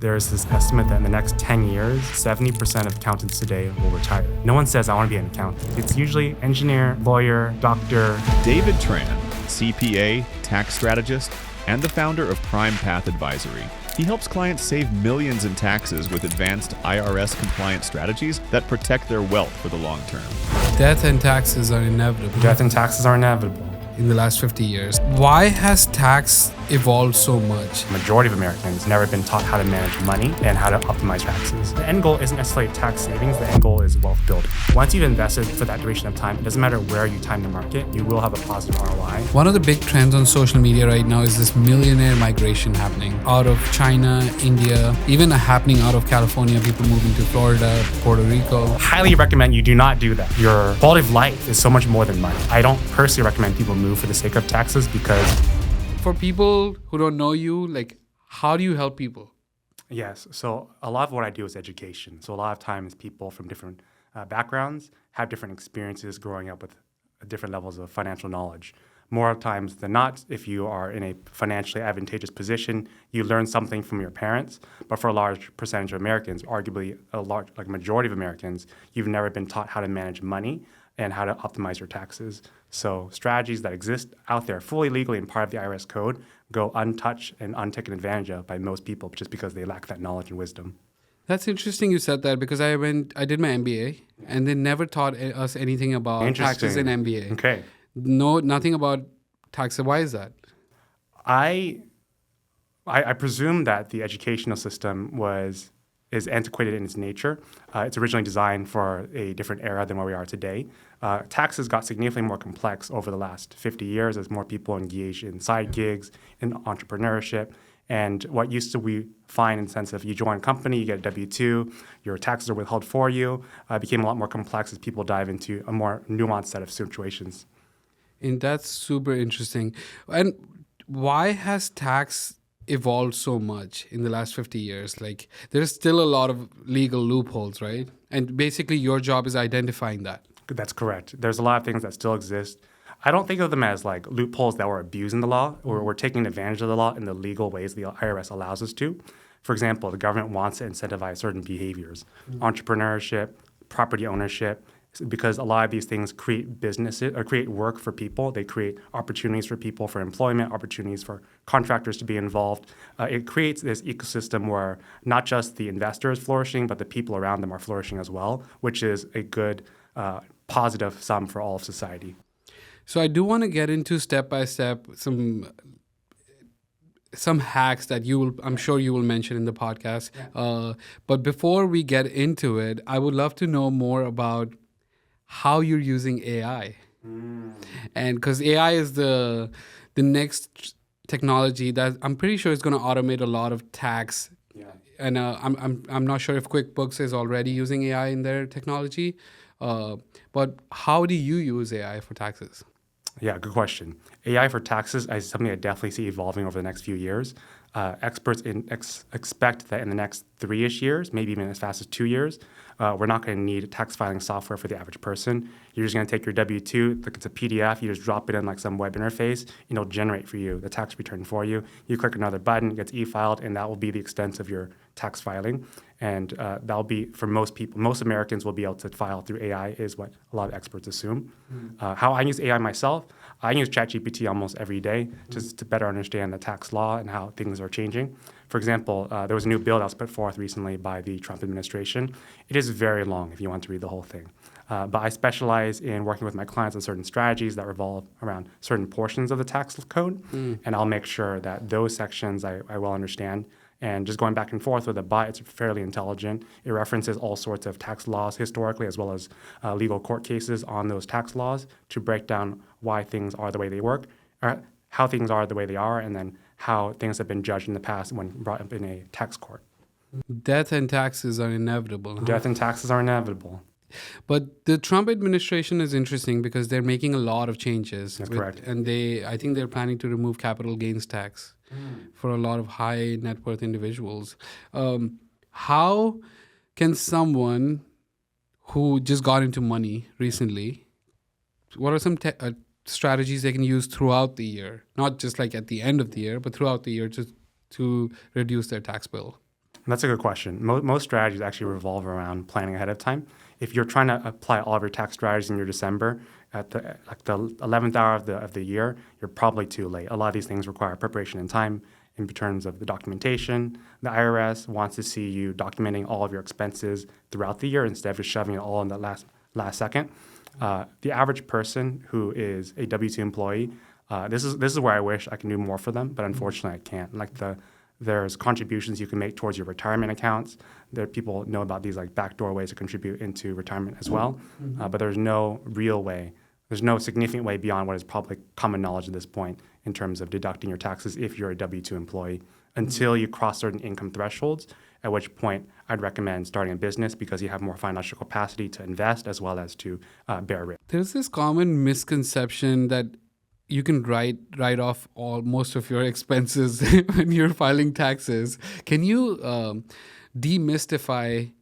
There's this estimate that in the next 10 years, 70% of accountants today will retire. No one says, I want to be an accountant. It's usually engineer, lawyer, doctor. David Tran, CPA, tax strategist, and the founder of Prime Path Advisory. He helps clients save millions in taxes with advanced IRS compliance strategies that protect their wealth for the long term. Death and taxes are inevitable. Death and taxes are inevitable. In the last 50 years. Why has tax evolved so much? The majority of Americans never been taught how to manage money and how to optimize taxes. The end goal isn't necessarily tax savings, the end goal is wealth building. Once you've invested for that duration of time, it doesn't matter where you time the market, you will have a positive ROI. One of the big trends on social media right now is this millionaire migration happening out of China, India, even happening out of California, people moving to Florida, Puerto Rico. Highly recommend you do not do that. Your quality of life is so much more than money. I don't personally recommend people move for the sake of taxes because... For people who don't know you, how do you help people? Yes, so a lot of what I do is education. So a lot of times people from different backgrounds have different experiences growing up with different levels of financial knowledge. More times than not, if you are in a financially advantageous position, you learn something from your parents. But for a large percentage of Americans, arguably a majority of Americans, you've never been taught how to manage money and how to optimize your taxes. So strategies that exist out there fully legally and part of the IRS code go untouched and untaken advantage of by most people just because they lack that knowledge and wisdom. That's interesting you said that because I did my MBA and they never taught us anything about taxes in MBA. Okay. No, nothing about taxes. Why is that? I presume that the educational system is antiquated in its nature. It's originally designed for a different era than where we are today. Taxes got significantly more complex over the last 50 years as more people engaged in side gigs, in entrepreneurship. And what used to be fine in the sense of you join a company, you get a W-2, your taxes are withheld for you, became a lot more complex as people dive into a more nuanced set of situations. And that's super interesting. And why has tax evolved so much in the last 50 years? There's still a lot of legal loopholes, right? And basically your job is identifying that. That's correct. There's a lot of things that still exist. I don't think of them as loopholes that were abusing the law or we're taking advantage of the law in the legal ways the IRS allows us to. For example, the government wants to incentivize certain behaviors, entrepreneurship, property ownership, because a lot of these things create businesses or create work for people. They create opportunities for people for employment, opportunities for contractors to be involved. It creates this ecosystem where not just the investor is flourishing, but the people around them are flourishing as well, which is a good positive sum for all of society. So I do want to get into step by step some hacks that I'm sure you will mention in the podcast. Yeah. But before we get into it, I would love to know more about how you're using AI. And because AI is the next technology that I'm pretty sure is going to automate a lot of tax. Yeah. And I'm not sure if QuickBooks is already using AI in their technology. But how do you use AI for taxes? Yeah, good question. AI for taxes is something I definitely see evolving over the next few years. Experts expect that in the next 3-ish years, maybe even as fast as 2 years, we're not going to need tax filing software for the average person. You're just going to take your W-2, it's a PDF, you just drop it in some web interface, and it'll generate for you the tax return for you. You click another button, it gets e-filed, and that will be the extent of your tax filing. And that'll be, for most people, most Americans will be able to file through AI is what a lot of experts assume. How I use AI myself, I use ChatGPT almost every day just to better understand the tax law and how things are changing. For example, there was a new bill that was put forth recently by the Trump administration. It is very long if you want to read the whole thing. But I specialize in working with my clients on certain strategies that revolve around certain portions of the tax code. And I'll make sure that those sections I well understand. And just going back and forth with a bot, it's fairly intelligent. It references all sorts of tax laws historically, as well as legal court cases on those tax laws to break down why things are the way they work, or how things are the way they are, and then how things have been judged in the past when brought up in a tax court. Death and taxes are inevitable. Huh? Death and taxes are inevitable. But the Trump administration is interesting because they're making a lot of changes. That's correct. And I think they're planning to remove capital gains tax for a lot of high net worth individuals. How can someone who just got into money recently, what are some strategies they can use throughout the year? Not just at the end of the year, but throughout the year to reduce their tax bill? That's a good question. Most strategies actually revolve around planning ahead of time. If you're trying to apply all of your tax strategies in your December at the 11th hour of the year, you're probably too late. A lot of these things require preparation and time in terms of the documentation. The IRS wants to see you documenting all of your expenses throughout the year instead of just shoving it all in the last second. The average person who is a W-2 employee, this is where I wish I can do more for them, but unfortunately I can't. There's contributions you can make towards your retirement accounts. People know about these like backdoor ways to contribute into retirement as well, but there's no real way. There's no significant way beyond what is probably common knowledge at this point in terms of deducting your taxes if you're a W-2 employee until you cross certain income thresholds, at which point I'd recommend starting a business because you have more financial capacity to invest as well as to bear risk. There's this common misconception that you can write off most of your expenses when you're filing taxes. Can you demystify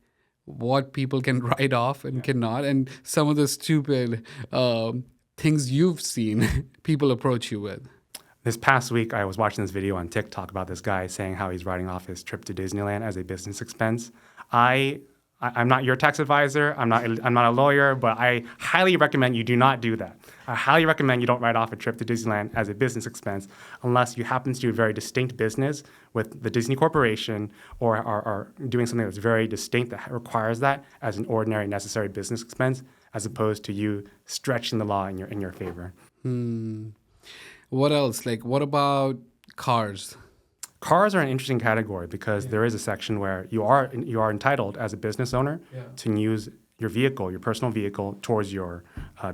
what people can write off and cannot, and some of the stupid things you've seen people approach you with? This past week, I was watching this video on TikTok about this guy saying how he's writing off his trip to Disneyland as a business expense. I'm not your tax advisor. I'm not a lawyer, but I highly recommend you do not do that. I highly recommend you don't write off a trip to Disneyland as a business expense unless you happen to do a very distinct business with the Disney Corporation or are doing something that's very distinct that requires that as an ordinary necessary business expense, as opposed to you stretching the law in your favor. What else? What about cars? Cars are an interesting category because there is a section where you are entitled as a business owner to use your vehicle, your personal vehicle, towards your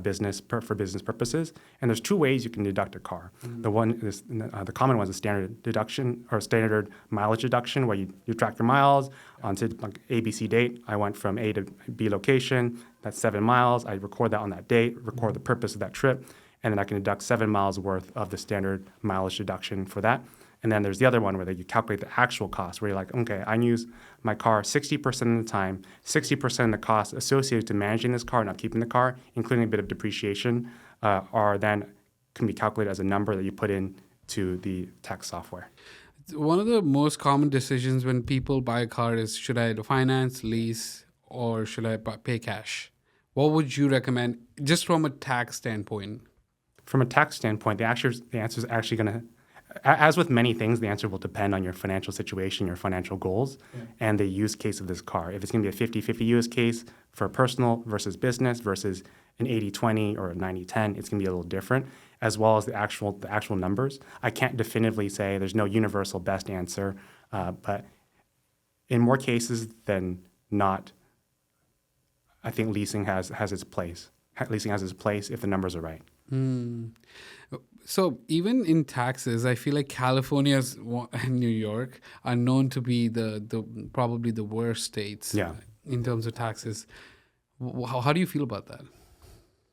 business for business purposes. And there's two ways you can deduct a car. The common one is a standard deduction or standard mileage deduction, where you track your miles onto like ABC date. I went from A to B location. That's 7 miles. I record that on that date, record the purpose of that trip, and then I can deduct 7 miles worth of the standard mileage deduction for that. And then there's the other one where you calculate the actual cost, where you're like, okay, I use my car 60% of the time, 60% of the costs associated to managing this car, not keeping the car, including a bit of depreciation, can be calculated as a number that you put into the tax software. One of the most common decisions when people buy a car is, should I finance, lease, or should I pay cash? What would you recommend, just from a tax standpoint? From a tax standpoint, the answer is actually going to, as with many things, the answer will depend on your financial situation, your financial goals, and the use case of this car. If it's going to be a 50-50 use case for personal versus business versus an 80-20 or a 90-10, it's going to be a little different, as well as the actual numbers. I can't definitively say there's no universal best answer, but in more cases than not, I think leasing has its place. Leasing has its place if the numbers are right. So even in taxes, I feel like California and New York are known to be the probably the worst states in terms of taxes. How do you feel about that?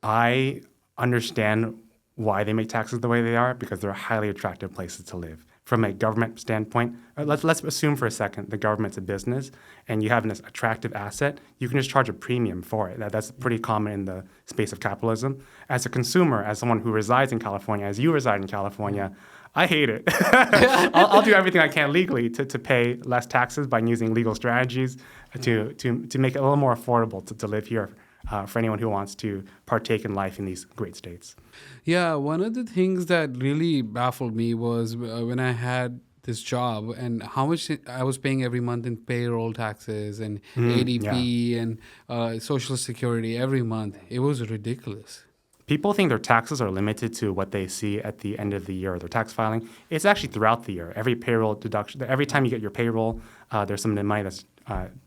I understand why they make taxes the way they are, because they're highly attractive places to live. From a government standpoint, let's assume for a second the government's a business and you have an attractive asset, you can just charge a premium for it. That's pretty common in the space of capitalism. As a consumer, as someone who resides in California, as you reside in California, I hate it. I'll do everything I can legally to pay less taxes by using legal strategies to make it a little more affordable to live here for anyone who wants to partake in life in these great states. Yeah, one of the things that really baffled me was when I had this job and how much I was paying every month in payroll taxes and ADP and Social Security every month. It was ridiculous. People think their taxes are limited to what they see at the end of the year or their tax filing. It's actually throughout the year. Every payroll deduction, every time you get your payroll, there's some money that's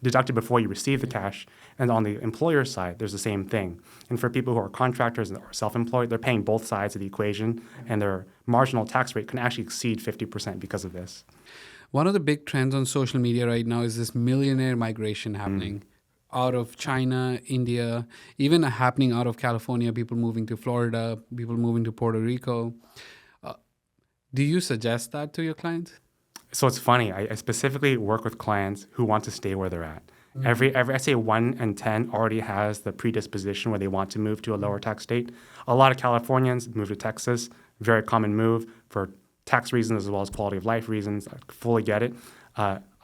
deducted before you receive the cash. And on the employer side, there's the same thing. And for people who are contractors or self-employed, they're paying both sides of the equation, and their marginal tax rate can actually exceed 50% because of this. One of the big trends on social media right now is this millionaire migration happening. Out of China, India, even happening out of California, people moving to Florida, people moving to Puerto Rico. Do you suggest that to your clients? So it's funny. I specifically work with clients who want to stay where they're at. Every I say 1 in 10 already has the predisposition where they want to move to a lower tax state. A lot of Californians move to Texas. Very common move for tax reasons as well as quality of life reasons. I fully get it.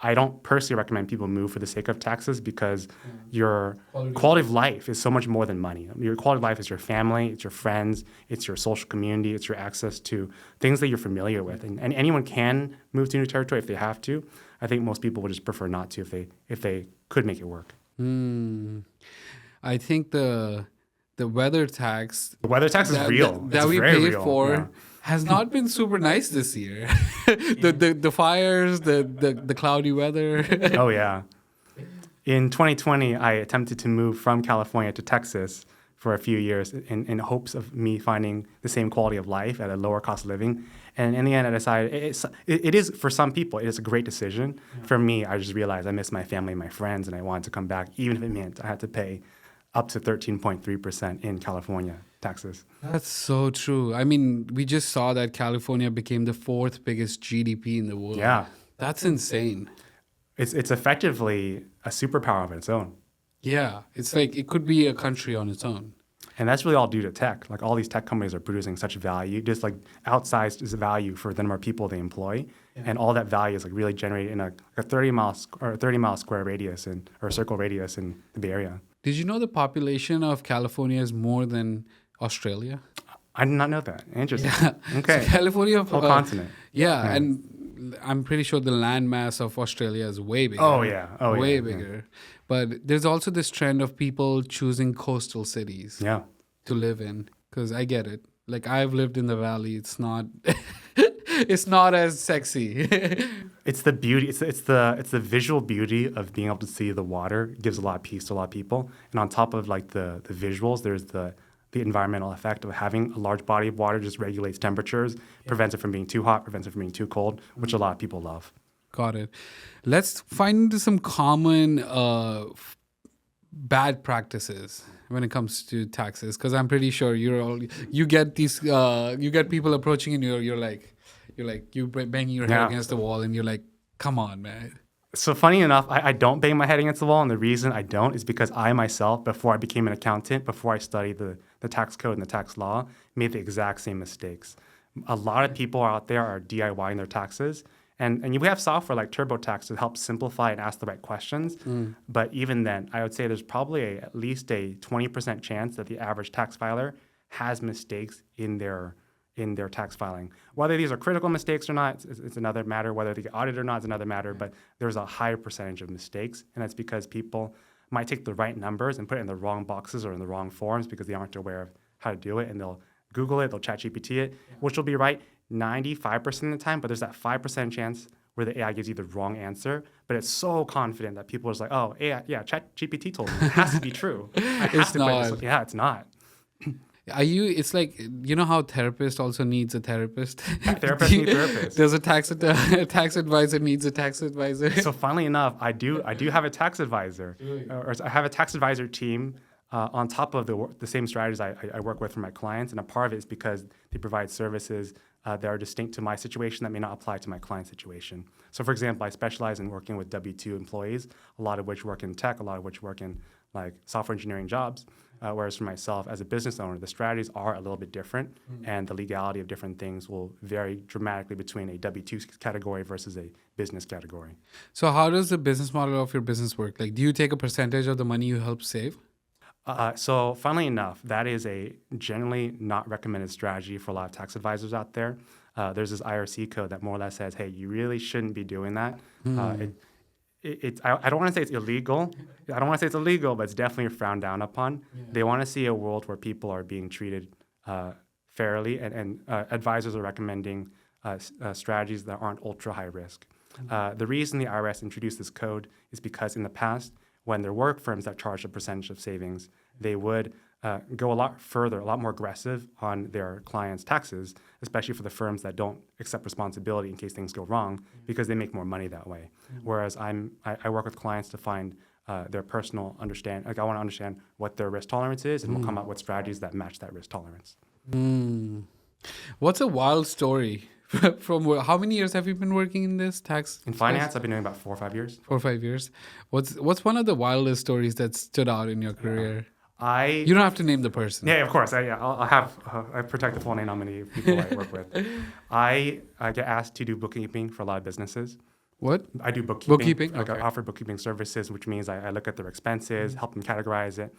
I don't personally recommend people move for the sake of taxes because your quality of life is so much more than money. Your quality of life is your family, it's your friends, it's your social community, it's your access to things that you're familiar with. And anyone can move to new territory if they have to. I think most people would just prefer not to if they could make it work. I think the weather tax The weather tax is real. that It's we very pay real. for Yeah. has not been super nice this year. the fires, the cloudy weather. Oh, yeah. In 2020, I attempted to move from California to Texas for a few years in hopes of me finding the same quality of life at a lower cost of living. And in the end, I decided it is, for some people, it is a great decision. For me, I just realized I miss my family and my friends, and I wanted to come back, even if it meant I had to pay up to 13.3% in California taxes. That's so true. I mean, we just saw that California became the 4th biggest GDP in the world. Yeah. That's insane. It's effectively a superpower of its own. Yeah. It's like it could be a country on its own. And that's really all due to tech. Like all these tech companies are producing such value, just like outsized value for the number of people they employ. Yeah. And all that value is like really generated in a 30-mile square radius or circle radius in the Bay Area. Did you know the population of California is more than Australia? I did not know that. Interesting. Yeah. Okay. So California, whole continent. Yeah, and I'm pretty sure the landmass of Australia is way bigger. Oh yeah. Oh way yeah. bigger. But there's also this trend of people choosing coastal cities to live in. Because I get it. Like I've lived in the valley. It's not. It's not as sexy. It's the beauty. It's the visual beauty of being able to see the water. It gives a lot of peace to a lot of people. And on top of like the visuals, there's the environmental effect of having a large body of water. Just regulates temperatures, prevents it from being too hot, prevents it from being too cold, which a lot of people love. Got it. Let's find some common bad practices when it comes to taxes, because I'm pretty sure you get people approaching and you're banging your head against the wall and you're like, come on, man. So funny enough, I don't bang my head against the wall, and the reason I don't is because I myself, before I became an accountant, before I studied the tax code and the tax law, made the exact same mistakes. A lot of people out there are DIYing their taxes, and we have software like TurboTax to help simplify and ask the right questions. But even then, I would say there's probably at least a 20% chance that the average tax filer has mistakes in their tax filing. Whether these are critical mistakes or not, it's another matter. Whether they get audited or not is another matter. But there's a higher percentage of mistakes, and that's because people might take the right numbers and put it in the wrong boxes or in the wrong forms because they aren't aware of how to do it, and they'll Google it, they'll ChatGPT it, which will be right 95% of the time, but there's that 5% chance where the AI gives you the wrong answer, but it's so confident that people are just like, oh, AI, yeah, ChatGPT told me. It has to be true. It's not. Yeah, it's not. It's like, you know how therapist also needs a therapist? Therapists need therapists. There's a tax advisor needs a tax advisor. So funnily enough, I do have a tax advisor, or I have a tax advisor team on top of the same strategies I work with for my clients, and a part of it is because they provide services that are distinct to my situation that may not apply to my client's situation. So for example, I specialize in working with W-2 employees, a lot of which work in tech, a lot of which work in like software engineering jobs. Whereas for myself, as a business owner, the strategies are a little bit different, and the legality of different things will vary dramatically between a W-2 category versus a business category. So how does the business model of your business work? Like, do you take a percentage of the money you help save? So funnily enough, that is a generally not recommended strategy for a lot of tax advisors out there. There's this IRC code that more or less says, hey, you really shouldn't be doing that. I don't want to say it's illegal. I don't want to say it's illegal, but it's definitely frowned down upon. Yeah. They want to see a world where people are being treated fairly, and advisors are recommending strategies that aren't ultra high risk. The reason the IRS introduced this code is because in the past, when there were firms that charged a percentage of savings, they would go a lot further, a lot more aggressive on their clients' taxes, especially for the firms that don't accept responsibility in case things go wrong, because they make more money that way. Whereas I work with clients to find their personal understand. Like I want to understand what their risk tolerance is, and we'll come up with strategies that match that risk tolerance. What's a wild story? From how many years have you been working in this tax? In finance, I've been doing about 4 or 5 years. 4 or 5 years. What's one of the wildest stories that stood out in your career? You don't have to name the person. Yeah, of course. I protect the full name how many people I work with. I get asked to do bookkeeping for a lot of businesses, What? I do bookkeeping. Bookkeeping? Like I Okay. offer bookkeeping services, which means I look at their expenses, help them categorize it.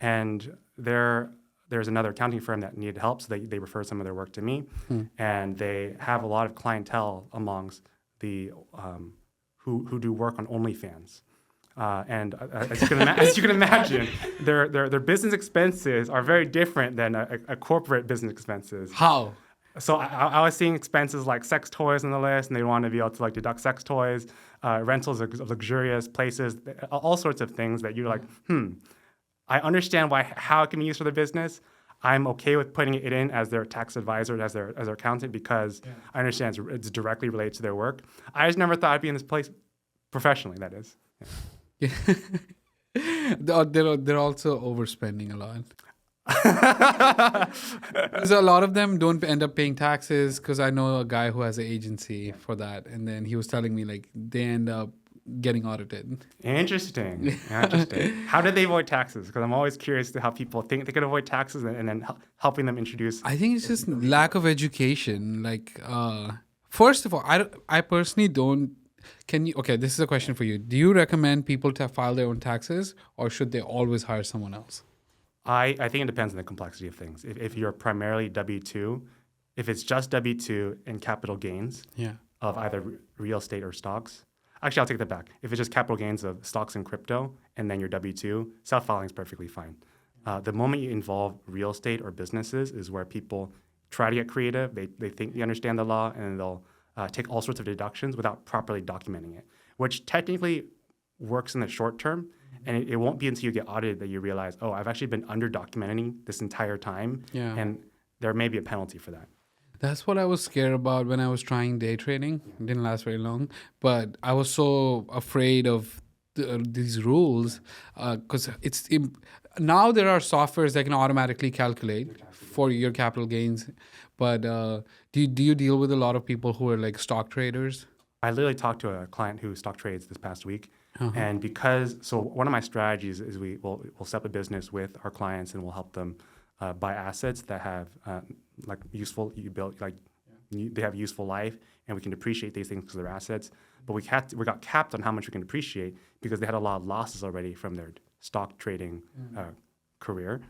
And there's another accounting firm that needed help, so they refer some of their work to me. And they have a lot of clientele amongst the who do work on OnlyFans. And as you can imagine, their business expenses are very different than a corporate business expenses. How? So I was seeing expenses like sex toys on the list, and they want to be able to like deduct sex toys, rentals of luxurious places, all sorts of things that you're like, I understand how it can be used for the business. I'm okay with putting it in as their tax advisor, as their accountant, because I understand it's directly related to their work. I just never thought I'd be in this place professionally. That is. They're also overspending a lot. So a lot of them don't end up paying taxes, because I know a guy who has an agency for that, and then he was telling me like they end up getting audited. Interesting. How do they avoid taxes? Because I'm always curious to how people think they can avoid taxes, and then helping them introduce. I think it's just lack of education. Like, first of all, I personally don't. Okay, this is a question for you. Do you recommend people to file their own taxes, or should they always hire someone else? I think it depends on the complexity of things. If you're primarily W-2, if it's just W-2 and capital gains of either real estate or stocks, actually, I'll take that back. If it's just capital gains of stocks and crypto, and then your W-2, self-filing is perfectly fine. The moment you involve real estate or businesses is where people try to get creative. They think they understand the law, and they'll take all sorts of deductions without properly documenting it, which technically works in the short term. And it won't be until you get audited that you realize, oh, I've actually been under-documenting this entire time, and there may be a penalty for that. That's what I was scared about when I was trying day trading. It didn't last very long, but I was so afraid of these rules, because now there are softwares that can automatically calculate for your capital gains. But do you deal with a lot of people who are like stock traders? I literally talked to a client who stock trades this past week. And so one of my strategies is we'll set up a business with our clients, and we'll help them buy assets that have they have useful life, and we can depreciate these things because they're assets. But we got capped on how much we can depreciate because they had a lot of losses already from their stock trading career.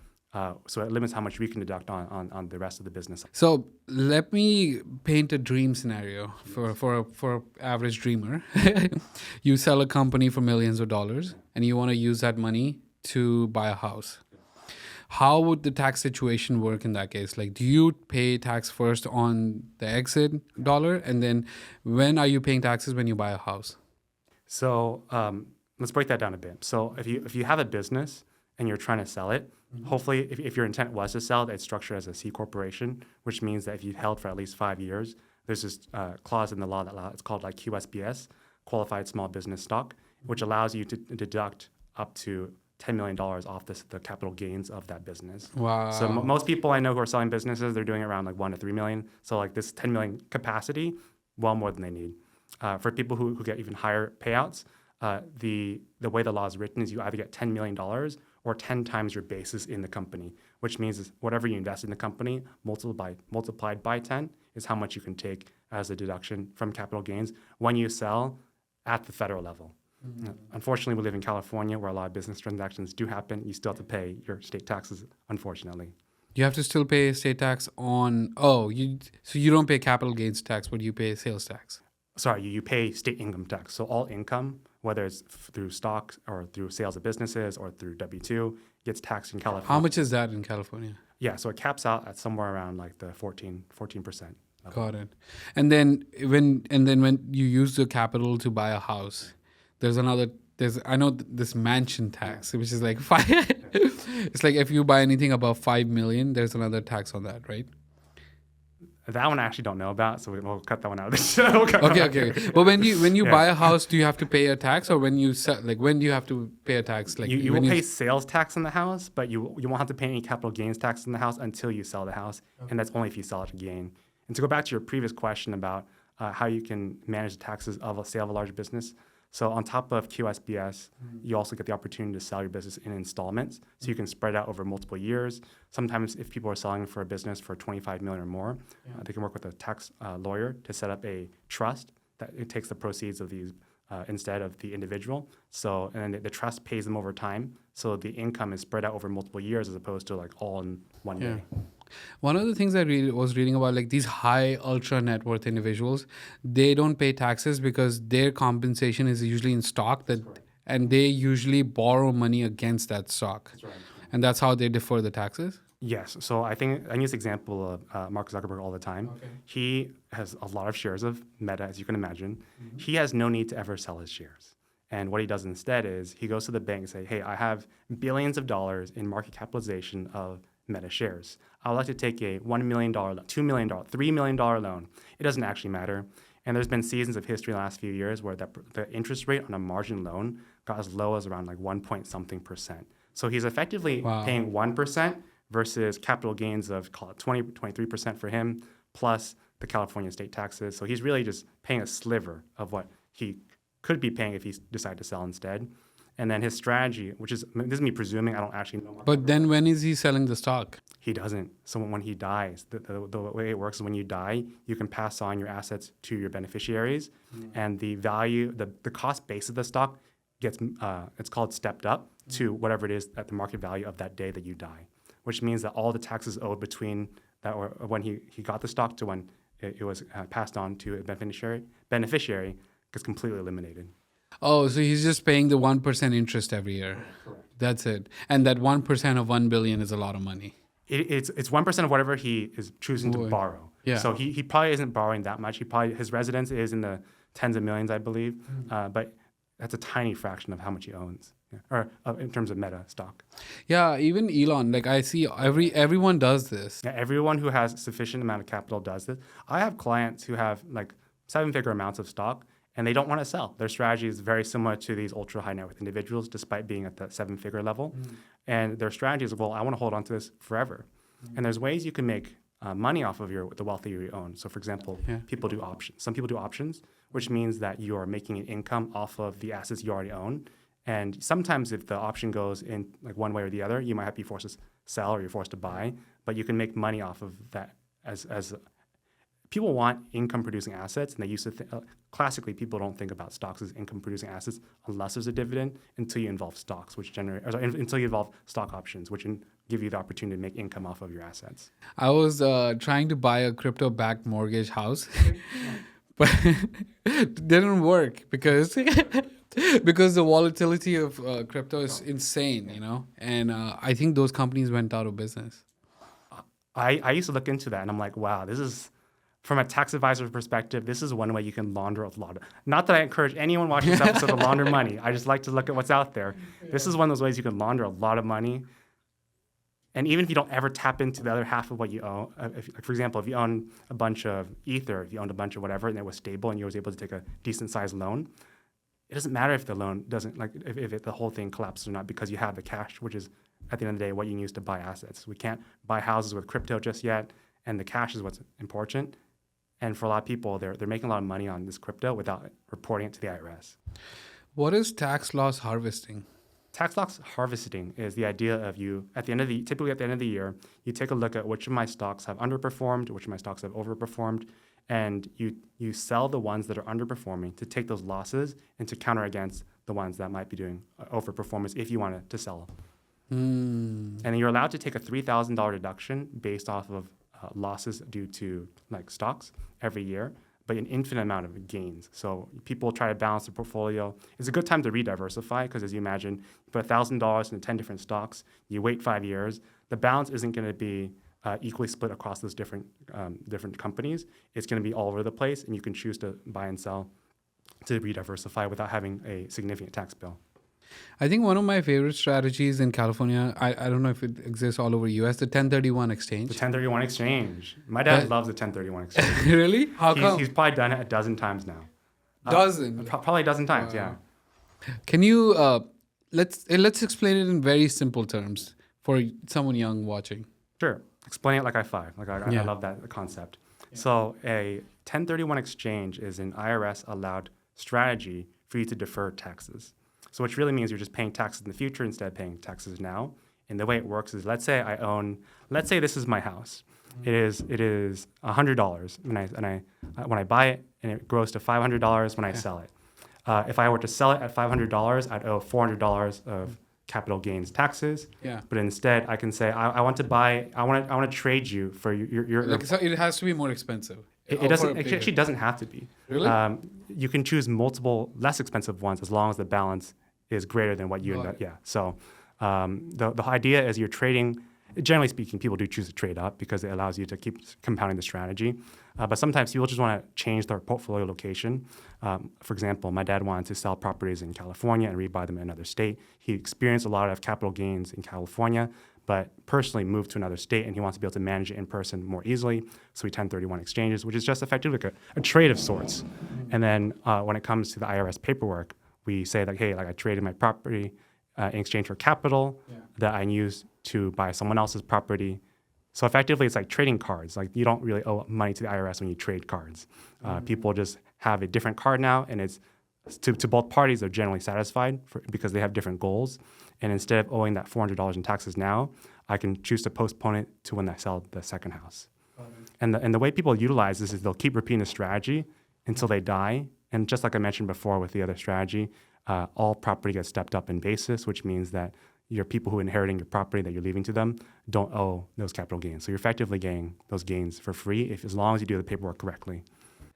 So it limits how much we can deduct on the rest of the business. So let me paint a dream scenario for average dreamer. You sell a company for millions of dollars, and you want to use that money to buy a house. How would the tax situation work in that case? Like, do you pay tax first on the exit dollar, and then when are you paying taxes when you buy a house? So let's break that down a bit. So if you have a business and you're trying to sell it, hopefully, if your intent was to sell it, it's structured as a C corporation, which means that if you've held for at least 5 years, there's this clause in the law that it's called like QSBS, Qualified Small Business Stock, which allows you to deduct up to $10 million off the capital gains of that business. Wow. So most people I know who are selling businesses, they're doing around like 1 to 3 million. So like this 10 million capacity, well more than they need. For people who get even higher payouts, the way the law is written is you either get $10 million or 10 times your basis in the company, which means whatever you invest in the company multiplied by 10 is how much you can take as a deduction from capital gains when you sell at the federal level. Unfortunately, we live in California where a lot of business transactions do happen. You still have to pay your state taxes, unfortunately. You have to still pay state tax on, so you don't pay capital gains tax, but you pay sales tax. Sorry, you pay state income tax. So all income, whether it's through stocks or through sales of businesses or through W-2, gets taxed in California. How much is that in California? Yeah, so it caps out at somewhere around like the 14%. Got it. And then when you use the capital to buy a house, I know this mansion tax, which is like it's like if you buy anything above 5 million, there's another tax on that, right? That one I actually don't know about, so we'll cut that one out of the show. Okay. But when you buy a house, do you have to pay a tax, or when you sell, like when do you have to pay a tax? Like you will pay sales tax on the house, but you won't have to pay any capital gains tax on the house until you sell the house, and that's only if you sell it to gain. And to go back to your previous question about how you can manage the taxes of a sale of a large business. So on top of QSBS, you also get the opportunity to sell your business in installments. So you can spread out over multiple years. Sometimes if people are selling for a business for $25 million or more, they can work with a tax lawyer to set up a trust that it takes the proceeds of these instead of the individual. So, and then the trust pays them over time. So the income is spread out over multiple years as opposed to like all in one day. One of the things I was reading about, like these high ultra net worth individuals, they don't pay taxes because their compensation is usually in stock and they usually borrow money against that stock. That's right. And that's how they defer the taxes. Yes. So I think I use the example of Mark Zuckerberg all the time. Okay. He has a lot of shares of Meta, as you can imagine. He has no need to ever sell his shares. And what he does instead is he goes to the bank and say, hey, I have billions of dollars in market capitalization of Meta shares. I would like to take a $1 million, $2 million, $3 million loan. It doesn't actually matter. And there's been seasons of history in the last few years where the interest rate on a margin loan got as low as around like 1% So he's effectively paying 1% versus capital gains of, call it 20, 23% for him, plus the California state taxes. So he's really just paying a sliver of what he could be paying if he decided to sell instead. And then his strategy, which is, this is me presuming, I don't actually know. But then when is he selling the stock? He doesn't. So when he dies, the way it works is when you die, you can pass on your assets to your beneficiaries, and the value, the cost base of the stock gets, it's called stepped up to whatever it is at the market value of that day that you die, which means that all the taxes owed between that or when he got the stock to when it was passed on to a beneficiary gets completely eliminated. Oh, so he's just paying the 1% interest every year. Correct. That's it. And that 1% of 1 billion is a lot of money. It's 1% of whatever he is choosing to borrow. Yeah. So he probably isn't borrowing that much. His residence is in the tens of millions, I believe, but that's a tiny fraction of how much he owns, or in terms of Meta stock. Yeah, even Elon, like I see everyone does this. Yeah, everyone who has sufficient amount of capital does this. I have clients who have like 7-figure amounts of stock, and they don't want to sell. Their strategy is very similar to these ultra high net worth individuals, despite being at that 7-figure level. And their strategy is, well, I want to hold on to this forever. And there's ways you can make money off of the wealth that you own. So for example, people do options. Some people do options, which means that you're making an income off of the assets you already own. And sometimes if the option goes in like one way or the other, you might have to be forced to sell or you're forced to buy, but you can make money off of that as people want income-producing assets, and they used to classically people don't think about stocks as income-producing assets unless there's a dividend until you involve stocks, until you involve stock options, which give you the opportunity to make income off of your assets. I was trying to buy a crypto-backed mortgage house, but it didn't work because the volatility of crypto is insane, and I think those companies went out of business. I used to look into that, and I'm like, wow, this is. From a tax advisor perspective, this is one way you can launder a lot. Not that I encourage anyone watching this episode to launder money. I just like to look at what's out there. This is one of those ways you can launder a lot of money. And even if you don't ever tap into the other half of what you own, for example, if you own a bunch of Ether, if you owned a bunch of whatever, and it was stable and you was able to take a decent-sized loan, it doesn't matter if the loan doesn't, if the whole thing collapses or not, because you have the cash, which is, at the end of the day, what you use to buy assets. We can't buy houses with crypto just yet, and the cash is what's important. And for a lot of people, they're making a lot of money on this crypto without reporting it to the IRS. What is tax loss harvesting? Tax loss harvesting is the idea of typically at the end of the year, you take a look at which of my stocks have underperformed, which of my stocks have overperformed, and you sell the ones that are underperforming to take those losses and to counter against the ones that might be doing overperformance if you wanted to sell. And then you're allowed to take a $3,000 deduction based off of losses due to like stocks every year, but an infinite amount of gains. So people try to balance their portfolio. It's a good time to re-diversify because, as you imagine, you put $1,000 into 10 different stocks, you wait 5 years, the balance isn't going to be equally split across those different companies. It's going to be all over the place, and you can choose to buy and sell to re-diversify without having a significant tax bill. I think one of my favorite strategies in California, I don't know if it exists all over US, the 1031 exchange. The 1031 exchange. My dad loves the 1031 exchange. Really? How come? He's probably done it a dozen times now. Probably a dozen times, yeah. Can you, let's explain it in very simple terms for someone young watching. Sure. Explain it like I-5. I love that concept. Yeah. So a 1031 exchange is an IRS-allowed strategy for you to defer taxes. So which really means you're just paying taxes in the future instead of paying taxes now. And the way it works is, let's say this is my house. It is $100, and when I buy it, and it grows to $500 when I sell it. If I were to sell it at $500, I'd owe $400 of capital gains taxes. Yeah. But instead, I can say, I want to trade you for your Like, so it has to be more expensive. it doesn't actually doesn't have to be. Really? You can choose multiple less expensive ones as long as the balance is greater than what you Got it. yeah. So the idea is you're trading. Generally speaking, people do choose to trade up because it allows you to keep compounding the strategy. But sometimes people just want to change their portfolio location. For example, my dad wanted to sell properties in California and rebuy them in another state. He experienced a lot of capital gains in California, but personally moved to another state, and he wants to be able to manage it in person more easily. So he 1031 exchanges, which is just effectively like a trade of sorts. And then when it comes to the IRS paperwork, we say that, hey, like I traded my property in exchange for capital that I use to buy someone else's property. So effectively, it's like trading cards. Like you don't really owe money to the IRS when you trade cards. People just have a different card now, and it's to both parties. They're generally satisfied because they have different goals. And instead of owing that $400 in taxes now, I can choose to postpone it to when I sell the second house. And the way people utilize this is they'll keep repeating the strategy until they die. And just like I mentioned before with the other strategy, all property gets stepped up in basis, which means that your people who are inheriting your property that you're leaving to them don't owe those capital gains. So you're effectively getting those gains for free as long as you do the paperwork correctly.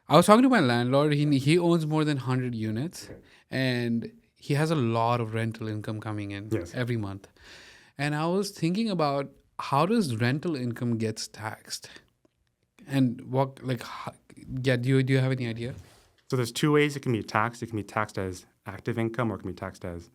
I was talking to my landlord. He owns more than 100 units, and he has a lot of rental income coming in every month. And I was thinking about how does rental income gets taxed, and do you have any idea? So there's two ways it can be taxed. It can be taxed as active income, or it can be taxed as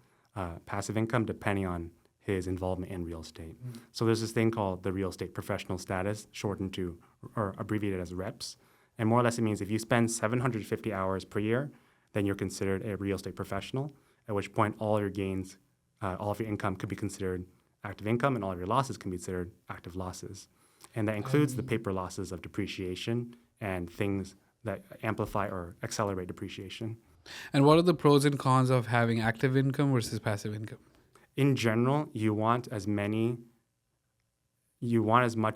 passive income, depending on his involvement in real estate. So there's this thing called the real estate professional status, shortened to or abbreviated as REPS. And more or less it means if you spend 750 hours per year, then you're considered a real estate professional, at which point all your gains, all of your income could be considered active income, and all of your losses can be considered active losses. And that includes the paper losses of depreciation and things that amplify or accelerate depreciation. And what are the pros and cons of having active income versus passive income? In general, you want as much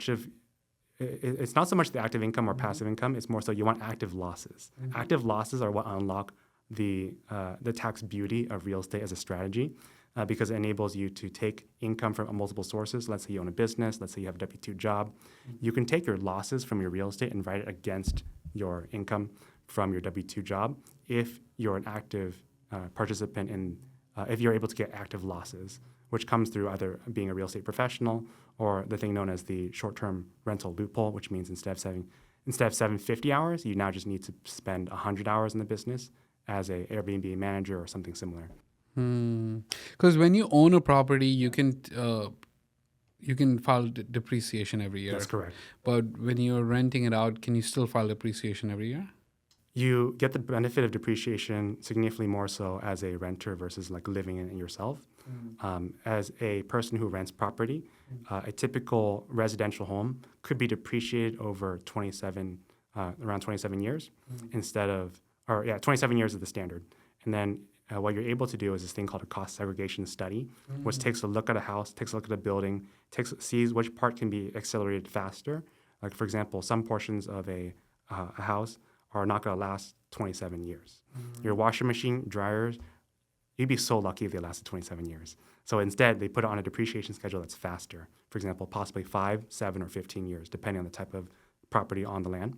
of, it's not so much the active income or passive income, it's more so you want active losses. Active losses are what unlock the tax beauty of real estate as a strategy because it enables you to take income from multiple sources. Let's say you own a business, let's say you have a W-2 job. You can take your losses from your real estate and write it against your income from your W-2 job if you're an active participant in, if you're able to get active losses, which comes through either being a real estate professional or the thing known as the short-term rental loophole, which means instead of 750 hours, you now just need to spend 100 hours in the business as a Airbnb manager or something similar. Because when you own a property, you can file depreciation every year. That's correct. But when you're renting it out, can you still file depreciation every year? You get the benefit of depreciation significantly more so as a renter versus like living in it yourself. As a person who rents property, a typical residential home could be depreciated over around 27 years instead of, 27 years is the standard. And then what you're able to do is this thing called a cost segregation study, which takes a look at a house, takes a look at a building, sees which part can be accelerated faster. Like for example, some portions of a house are not going to last 27 years. Your washing machine, dryers, you'd be so lucky if they lasted 27 years. So instead, they put it on a depreciation schedule that's faster. For example, possibly 5, 7, or 15 years, depending on the type of property on the land.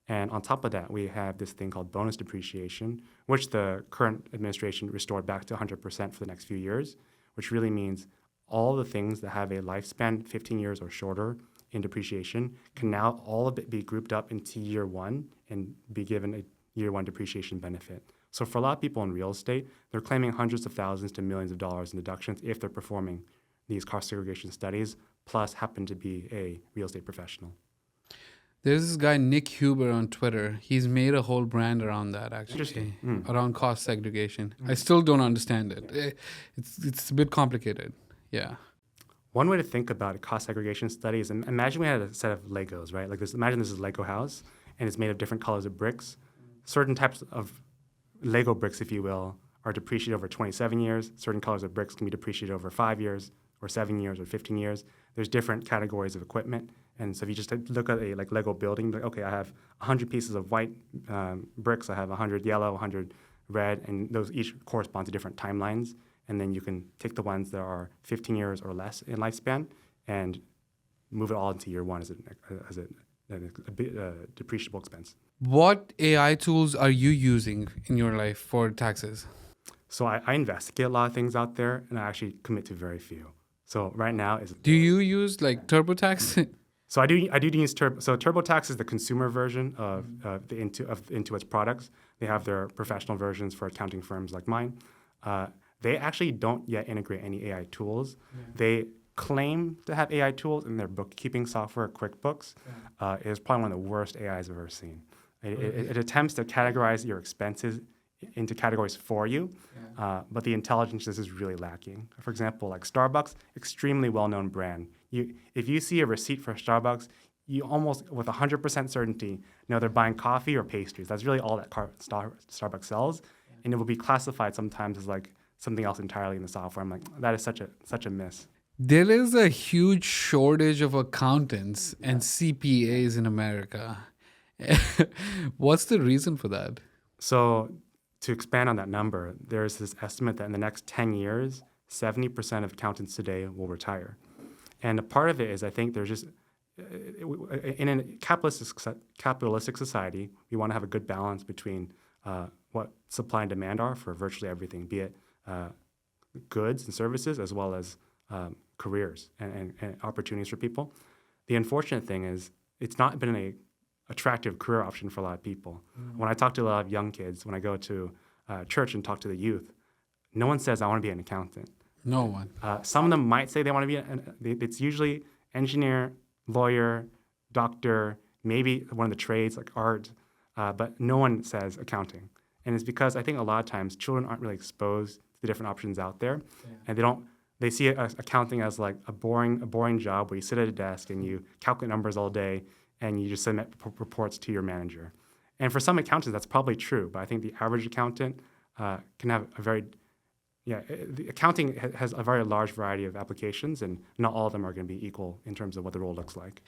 And on top of that, we have this thing called bonus depreciation, which the current administration restored back to 100% for the next few years, which really means all the things that have a lifespan 15 years or shorter in depreciation can now all of it be grouped up into year one and be given a year one depreciation benefit. So for a lot of people in real estate, they're claiming hundreds of thousands to millions of dollars in deductions if they're performing these cost segregation studies, plus happen to be a real estate professional. There's this guy, Nick Huber, on Twitter. He's made a whole brand around that, actually, around cost segregation. I still don't understand it. It's a bit complicated. Yeah. One way to think about a cost segregation study is imagine we had a set of Legos, right? Like this. Imagine this is a Lego house, and it's made of different colors of bricks. Certain types of Lego bricks, if you will, are depreciated over 27 years. Certain colors of bricks can be depreciated over 5 years, or 7 years, or 15 years. There's different categories of equipment And so if you just look at a like Lego building, like, okay, I have 100 pieces of white bricks, I have 100 yellow, 100 red, and those each correspond to different timelines. And then you can take the ones that are 15 years or less in lifespan and move it all into year one as a depreciable expense. What AI tools are you using in your life for taxes? So I investigate a lot of things out there, and I actually commit to very few. So right now is Do you use like TurboTax? so I do use So TurboTax is the consumer version of Intuit's products. They have their professional versions for accounting firms like mine. They actually don't yet integrate any AI tools. Yeah. They claim to have AI tools in their bookkeeping software, QuickBooks. Yeah. It is probably one of the worst AIs I've ever seen. It attempts to categorize your expenses into categories for you, but the intelligence is really lacking. For example, like Starbucks, extremely well-known brand. If you see a receipt for Starbucks, you almost, with 100% certainty, know they're buying coffee or pastries. That's really all that Starbucks sells, and it will be classified sometimes as like something else entirely in the software. I'm like, that is such a miss. There is a huge shortage of accountants and CPAs in America. What's the reason for that? So to expand on that number, there's this estimate that in the next 10 years, 70% of accountants today will retire. And a part of it is I think there's just, in a capitalistic society, we want to have a good balance between what supply and demand are for virtually everything, be it goods and services as well as careers and opportunities for people. The unfortunate thing is it's not been an attractive career option for a lot of people. Mm-hmm. When I talk to a lot of young kids, when I go to church and talk to the youth, no one says, I want to be an accountant. No one. Some of them might say they want to be, it's usually engineer, lawyer, doctor, maybe one of the trades like art, but no one says accounting. And it's because I think a lot of times children aren't really exposed to the different options out there, and they see accounting as like a boring job where you sit at a desk and you calculate numbers all day and you just submit reports to your manager. And for some accountants, that's probably true, but I think the average accountant can have the accounting has a very large variety of applications, and not all of them are going to be equal in terms of what the role looks like.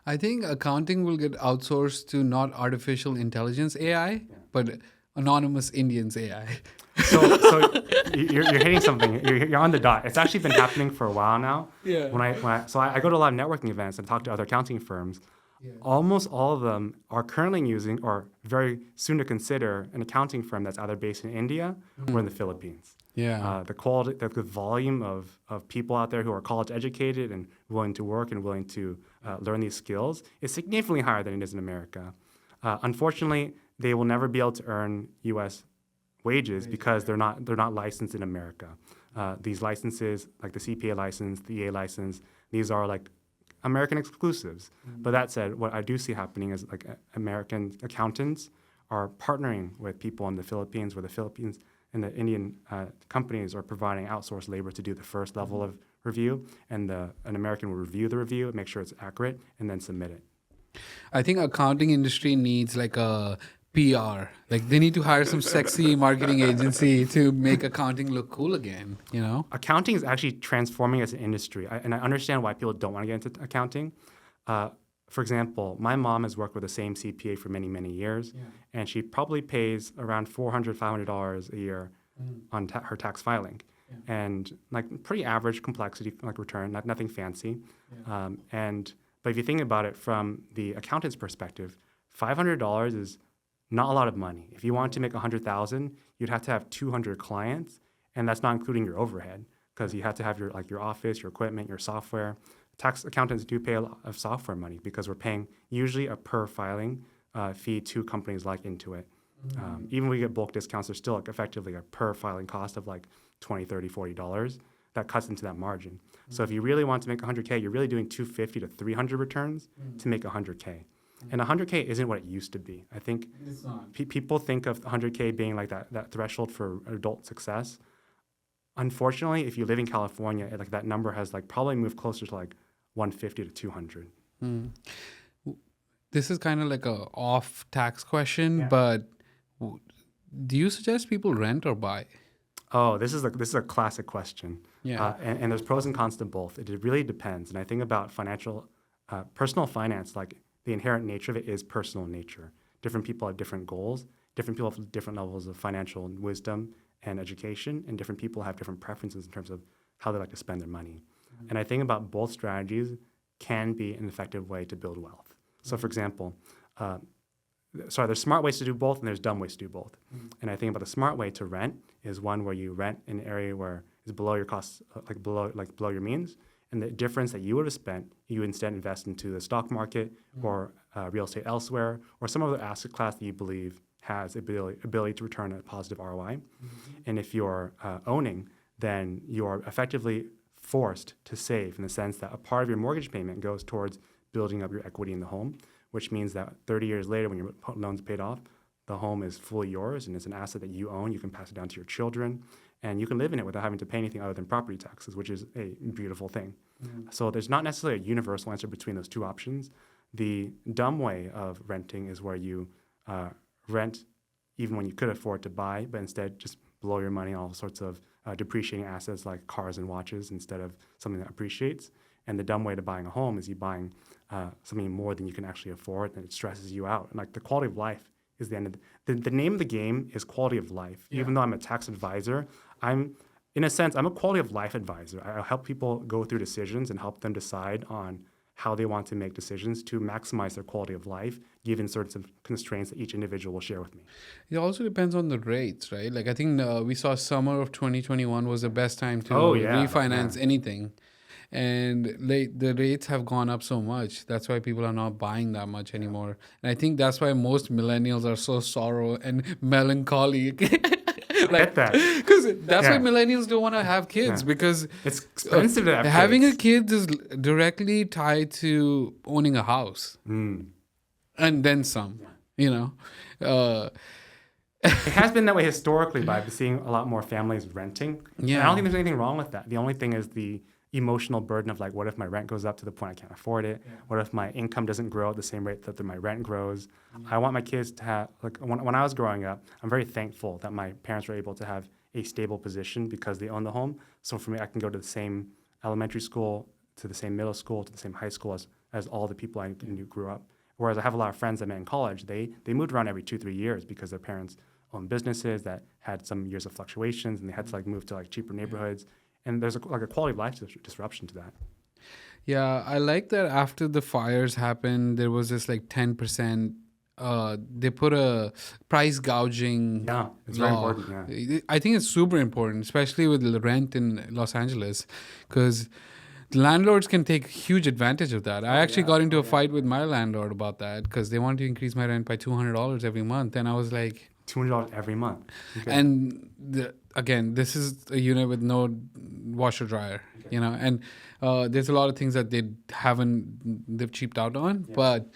I think accounting will get outsourced to not artificial intelligence AI, but anonymous Indians AI. So you're hitting something. You're on the dot. It's actually been happening for a while now. Yeah. I go to a lot of networking events and talk to other accounting firms. Yeah. Almost all of them are currently using or very soon to consider an accounting firm that's either based in India or in the Philippines. Yeah. The quality, the volume of people out there who are college educated and willing to work and willing to learn these skills is significantly higher than it is in America. Unfortunately, they will never be able to earn U.S. wages because they're not licensed in America. These licenses, like the CPA license, the EA license, these are like American exclusives. Mm-hmm. But that said, what I do see happening is like American accountants are partnering with people in the Philippines, where the Philippines and the Indian companies are providing outsourced labor to do the first level of review, and an American will review the review, make sure it's accurate, and then submit it. I think accounting industry needs like a PR. Like they need to hire some sexy marketing agency to make accounting look cool again, you know? Accounting is actually transforming as an industry. And I understand why people don't want to get into accounting. For example, my mom has worked with the same CPA for many, many years, and she probably pays around $400, $500 a year on her tax filing. Yeah. And like pretty average complexity, like return, nothing fancy. Yeah. But if you think about it from the accountant's perspective, $500 is not a lot of money. If you wanted to make $100,000, you'd have to have 200 clients, and that's not including your overhead, because you have to have your office, your equipment, your software. Tax accountants do pay a lot of software money because we're paying usually a per filing fee to companies like Intuit. Mm-hmm. Even when we get bulk discounts, there's still like effectively a per filing cost of like $20, $30, $40 that cuts into that margin. Mm-hmm. So if you really want to make $100K, you're really doing 250 to 300 returns to make $100K. And $100K isn't what it used to be. I think people think of $100K being like that threshold for adult success. Unfortunately, if you live in California, like that number has like probably moved closer to like 150 to 200. Mm. This is kind of like a off tax question, but do you suggest people rent or buy? Oh, this is a classic question. Yeah. And there's pros and cons to both. It really depends. And I think about financial personal finance, like the inherent nature of it is personal in nature. Different people have different goals. Different people have different levels of financial wisdom and education, and different people have different preferences in terms of how they like to spend their money. And I think about both strategies can be an effective way to build wealth. So, for example, there's smart ways to do both, and there's dumb ways to do both. And I think about the smart way to rent is one where you rent in an area where it's below your costs, below your means, and the difference that you would have spent, you instead invest into the stock market or real estate elsewhere, or some other asset class that you believe has ability to return a positive ROI. And if you're owning, then you're effectively forced to save in the sense that a part of your mortgage payment goes towards building up your equity in the home, which means that 30 years later, when your loan's paid off, the home is fully yours and it's an asset that you own. You can pass it down to your children, and you can live in it without having to pay anything other than property taxes, which is a beautiful thing. So there's not necessarily a universal answer between those two options. The dumb way of renting is where you rent even when you could afford to buy, but instead just blow your money on all sorts of depreciating assets like cars and watches instead of something that appreciates. And the dumb way to buying a home is you buying something more than you can actually afford, and it stresses you out. And like the quality of life is the end of the name of the game is quality of life. Yeah. Even though I'm a tax advisor, I'm a quality of life advisor. I help people go through decisions and help them decide on how they want to make decisions to maximize their quality of life, given certain constraints that each individual will share with me. It also depends on the rates, right? Like I think we saw summer of 2021 was the best time to refinance anything. And the rates have gone up so much. That's why people are not buying that much anymore. And I think that's why most millennials are so sorrow and melancholy. Get that. Because that's why millennials don't want to have kids, because it's expensive to have having kids. a kid is directly tied to owning a house. And then some, It has been that way historically, but I've been seeing a lot more families renting. Yeah. And I don't think there's anything wrong with that. The only thing is the emotional burden of like, what if my rent goes up to the point I can't afford it? Yeah. What if my income doesn't grow at the same rate that my rent grows? I want my kids to have, like when I was growing up, I'm very thankful that my parents were able to have a stable position because they own the home. So for me, I can go to the same elementary school, to the same middle school, to the same high school as all the people I knew grew up. Whereas I have a lot of friends I met in college, they moved around every 2-3 years because their parents owned businesses that had some years of fluctuations, and they had to like move to like cheaper neighborhoods. And there's a quality of life disruption to that. Yeah, I like that after the fires happened, there was this like 10%, they put a price gouging Yeah, it's law. very important, yeah. I think it's super important, especially with the rent in Los Angeles, because landlords can take huge advantage of that. I actually got into a fight with my landlord about that because they wanted to increase my rent by $200 every month. And I was like... $200 every month. Okay. And again, this is a unit with no washer dryer, and there's a lot of things that they've cheaped out on, but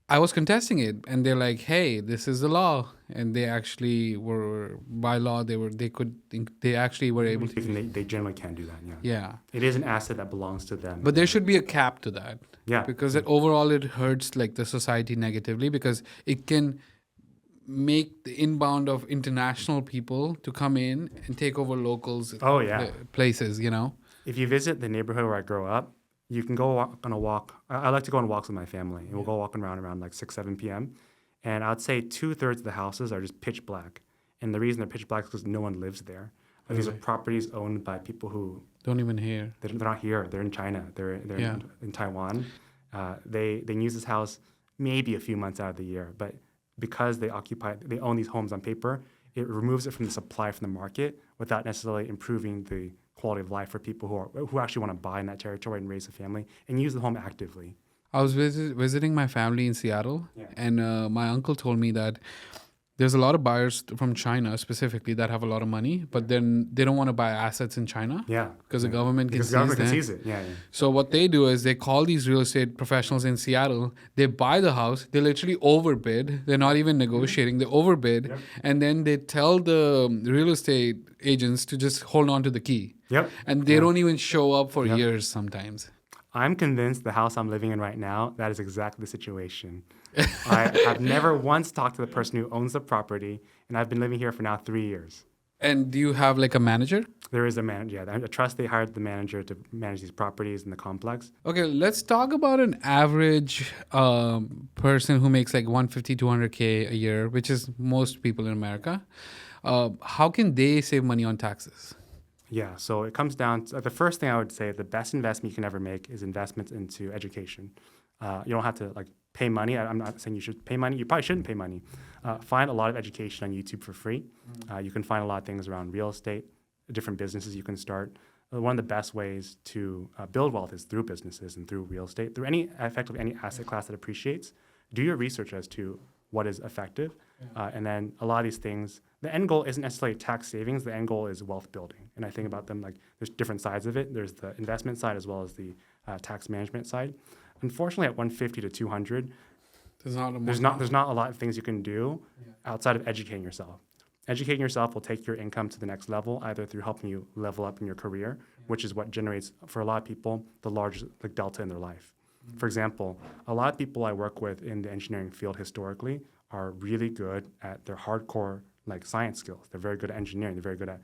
I was contesting it, and they're like, hey, this is the law. And they actually were, by law, they actually were able to. They generally can do that, yeah. Yeah. It is an asset that belongs to them. But there should be a cap to that. Yeah. Because overall it hurts like the society negatively, because it can make the inbound of international people to come in and take over locals' places, If you visit the neighborhood where I grew up, you can go on a walk. I like to go on walks with my family, and we'll go walking around like 6-7 p.m. And I'd say 2/3 of the houses are just pitch black. And the reason they're pitch black is because no one lives there. These are properties owned by people who... Don't even here. They're not here. They're in China. They're in Taiwan. They use this house maybe a few months out of the year, but because they own these homes on paper, it removes it from the supply from the market without necessarily improving the quality of life for people who actually want to buy in that territory and raise a family and use the home actively. I was visiting my family in Seattle, and my uncle told me that there's a lot of buyers from China specifically that have a lot of money, but then they don't want to buy assets in China. Yeah. Because the government can seize it. Yeah. So what they do is they call these real estate professionals in Seattle. They buy the house. They literally overbid. They're not even negotiating. They overbid. Yep. And then they tell the real estate agents to just hold on to the key. Yep. And they don't even show up for years sometimes. I'm convinced the house I'm living in right now, that is exactly the situation. I have never once talked to the person who owns the property, and I've been living here for now 3 years. And do you have like a manager? There is a manager. Yeah, a trust. They hired the manager to manage these properties in the complex. Okay, let's talk about an average person who makes like 150, 200K a year, which is most people in America. How can they save money on taxes? Yeah, so it comes down to the first thing I would say: the best investment you can ever make is investments into education. You don't have to like pay money. I'm not saying you should pay money. You probably shouldn't pay money. Find a lot of education on YouTube for free. You can find a lot of things around real estate, different businesses you can start. One of the best ways to build wealth is through businesses and through real estate, through any asset class that appreciates. Do your research as to what is effective, and then a lot of these things. The end goal isn't necessarily tax savings. The end goal is wealth building, and I think about them like there's different sides of it. There's the investment side as well as the tax management side. Unfortunately, at 150 to 200, there's not a lot of things you can do outside of educating yourself. Educating yourself will take your income to the next level, either through helping you level up in your career, which is what generates, for a lot of people, the largest delta in their life. For example, a lot of people I work with in the engineering field historically are really good at their hardcore like science skills. They're very good at engineering. They're very good at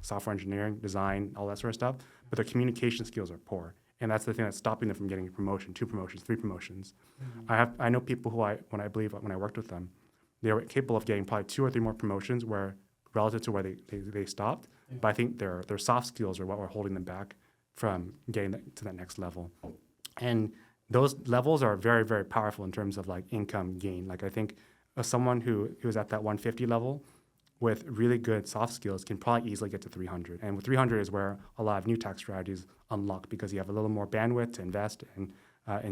software engineering, design, all that sort of stuff. But their communication skills are poor. And that's the thing that's stopping them from getting a promotion, 2 promotions, 3 promotions. I know people who when I worked with them, they were capable of getting probably 2 or 3 more promotions where relative to where they stopped. But I think their soft skills are what were holding them back from getting to that next level. And those levels are very, very powerful in terms of like income gain. Like I think someone who is at that 150 level with really good soft skills can probably easily get to 300. And with 300 is where a lot of new tax strategies unlock because you have a little more bandwidth to invest and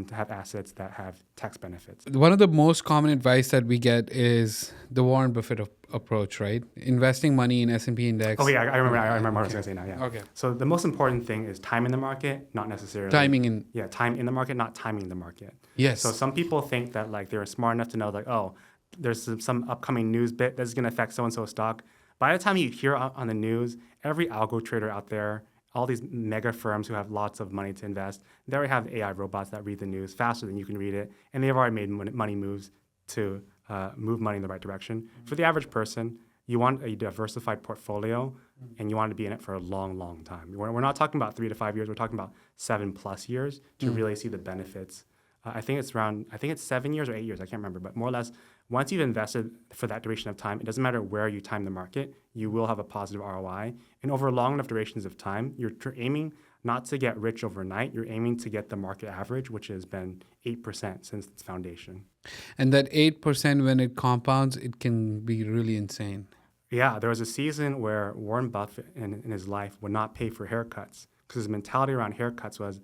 to have assets that have tax benefits. One of the most common advice that we get is the Warren Buffett approach, right? Investing money in S&P Index. Oh yeah, I remember what I was going to say now. Yeah. Okay. So the most important thing is time in the market, not necessarily Time in the market, not timing the market. Yes. So some people think that like they're smart enough to know like, oh, there's some upcoming news bit that's going to affect so-and-so stock. By the time you hear on the news, every algo trader out there, all these mega firms who have lots of money to invest, they already have AI robots that read the news faster than you can read it, and they've already made money moves to move money in the right direction. For the average person, you want a diversified portfolio, and you want to be in it for a long, long time. We're not talking about 3 to 5 years. We're talking about 7+ years to really see the benefits. I think it's 7 years or 8 years. I can't remember, but more or less, once you've invested for that duration of time, it doesn't matter where you time the market, you will have a positive ROI. And over long enough durations of time, you're aiming not to get rich overnight. You're aiming to get the market average, which has been 8% since its foundation. And that 8%, when it compounds, it can be really insane. Yeah, there was a season where Warren Buffett in his life would not pay for haircuts because his mentality around haircuts was,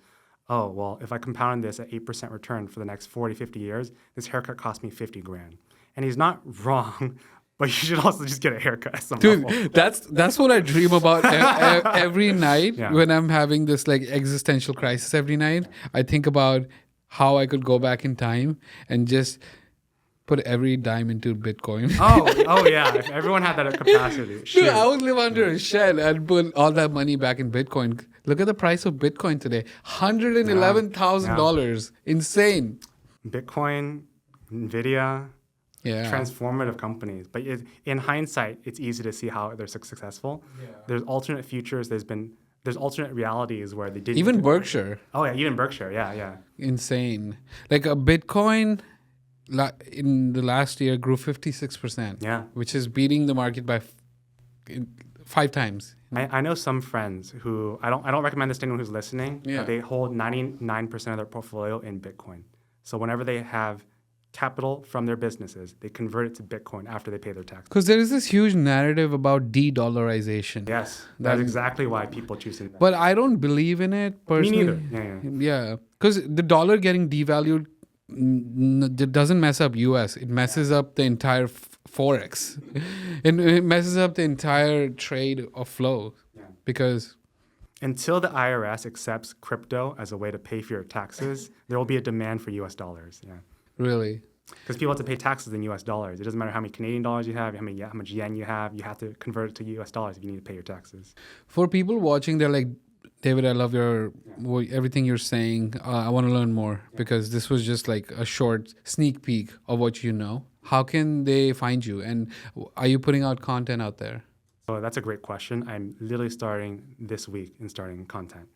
oh, well, if I compound this at 8% return for the next 40, 50 years, this haircut cost me $50,000. And he's not wrong, but you should also just get a haircut at some level. Dude, that's what I dream about every night when I'm having this like existential crisis every night. I think about how I could go back in time and just put every dime into Bitcoin. Oh yeah. If everyone had that capacity. Sure. Dude, I would live under a shed and put all that money back in Bitcoin. Look at the price of Bitcoin today. $111,000. Insane. Bitcoin, Nvidia, transformative companies. But in hindsight, it's easy to see how they're successful. Yeah. There's alternate futures. There's alternate realities where they didn't. Even Berkshire. Oh yeah, even Berkshire. Yeah. Insane. Like a Bitcoin in the last year grew 56%. Yeah. Which is beating the market by 5 times. I know some friends who I don't recommend this to anyone who's listening. Yeah. They hold 99% of their portfolio in Bitcoin. So whenever they have capital from their businesses, they convert it to Bitcoin after they pay their taxes. Because there is this huge narrative about de-dollarization. Yes, that's exactly why people choose to invest. But I don't believe in it personally. Me neither. Yeah, because the dollar getting devalued doesn't mess up US. It messes up the entire Forex. It messes up the entire trade of flow. Yeah. Because until the IRS accepts crypto as a way to pay for your taxes, there will be a demand for US dollars. Yeah. Really? Because people have to pay taxes in US dollars. It doesn't matter how many Canadian dollars you have, how much yen you have to convert it to US dollars if you need to pay your taxes. For people watching, they're like, David, I love everything you're saying. I want to learn more because this was just like a short sneak peek of what you know. How can they find you? And are you putting out content out there? So that's a great question. I'm literally starting this week in starting content.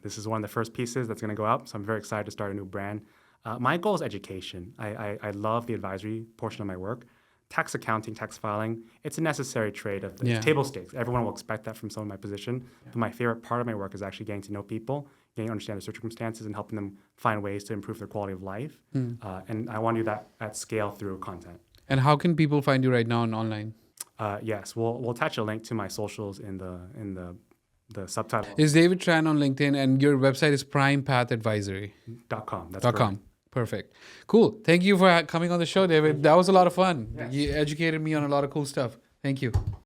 This is one of the first pieces that's going to go out, so I'm very excited to start a new brand. My goal is education. I love the advisory portion of my work. Tax accounting, tax filing, it's a necessary trade of Yeah. table stakes. Everyone will expect that from someone in my position. But my favorite part of my work is actually getting to know people, getting to understand their circumstances, and helping them find ways to improve their quality of life. And I want to do that at scale through content. And how can people find you right now online? Yes, we'll attach a link to my socials in the subtitle. Is David Tran on LinkedIn, and your website is primepathodvisory.com. .com. That's correct. Perfect. Cool. Thank you for coming on the show, David. That was a lot of fun. You educated me on a lot of cool stuff. Thank you.